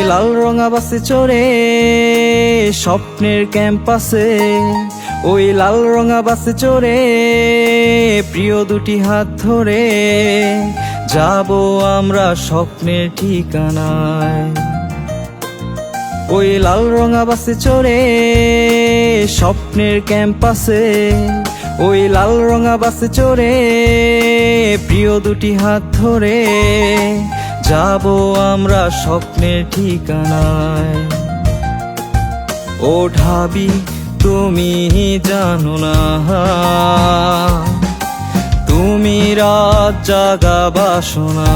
লাল রঙা বাসে চড়ে স্বপ্নের ক্যাম্পাসে, ওই লাল রঙা বাসে চড়ে প্রিয় দুটি হাত ধরে যাব আমরা স্বপ্নের ঠিকানায়। ওই লাল রঙা বাসে চড়ে স্বপ্নের ক্যাম্পাসে, ওই লাল রঙা বাসে চড়ে প্রিয় দুটি হাত ধরে যাব আমরা স্বপ্নের ঠিকানায়। ও ঢাবি তুমি জানো না, তুমি রাত জাগা বাসনা।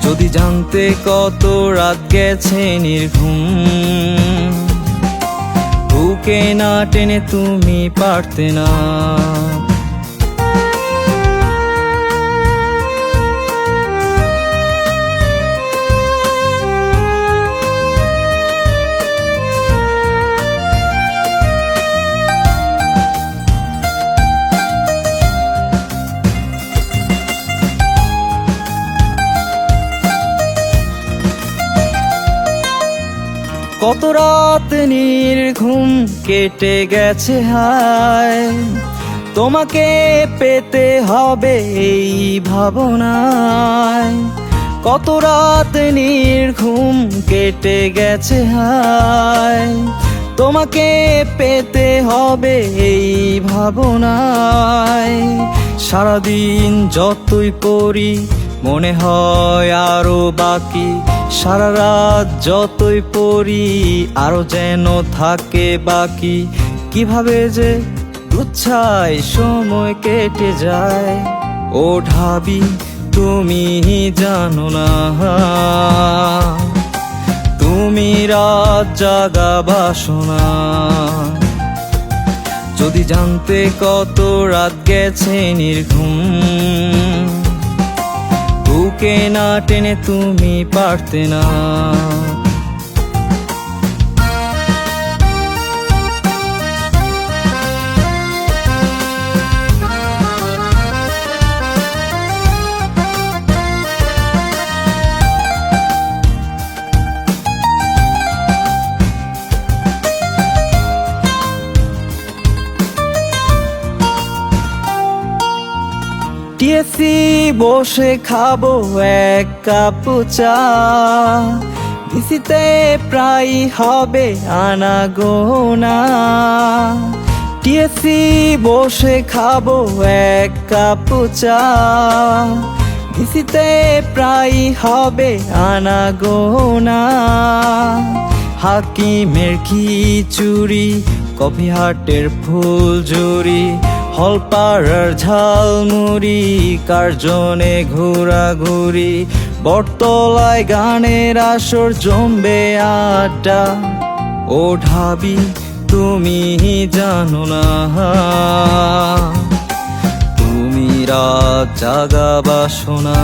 যদি জানতে কত রাত গেছে নির্ঘুম, বুকে না টেনে তুমি পারতে না। কত রাত নির্ঘুম কেটে গেছে হায়, তোমাকে পেতে হবে এই ভাবনায়। কত রাত নির্ঘুম কেটে গেছে হায়, তোমাকে পেতে হবে এই ভাবনায়। সারাদিন যতই পড়ি মনে হয় আরো বাকি, সারা রাত যতই পড়ি আরো যেন থাকে বাকি। কিভাবে যে গুচ্ছায় সময় কেটে যায়, ও ঢাবি তুমি জানো না, তুমি রাত জাগা বাসনা। যদি জানতে কত রাত গেছে নির্ঘুম, বুকে না টেনে তুমি পারতে না। টিএসসি বসে খাবো এক কাপ চা, ভিসিতে প্রায় হবে আনা গোনা। টিএসসি বসে খাবো এক কাপ চা, ভিসিতে প্রায় হবে আনা গোনা। হাকিমের খিচুড়ি, কফি হাটের ফুলঝুরি, হলপাড়ার ঝালমুড়ি, কার্জনে ঘোরাঘুরি, বটতলায় গানের আসর জমবে আড্ডা। ও ঢাবি তুমি জানো না, তুমি রাত জাগা বাসনা।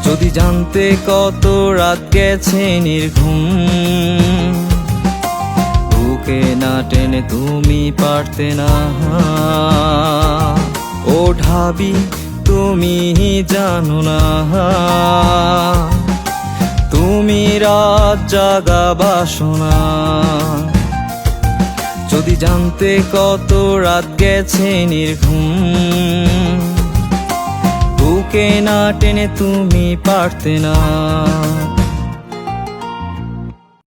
যদি জানতে কত রাত গেছে নির্ঘুম, বুকে না টেনে তুমি পারতে না। ও ঢাবি তুমি জানো না, তুমি রাত জাগা বাসনা। যদি জানতে কত রাত গেছে নির্ঘুম, বুকে না টেনে তুমি পারতে না।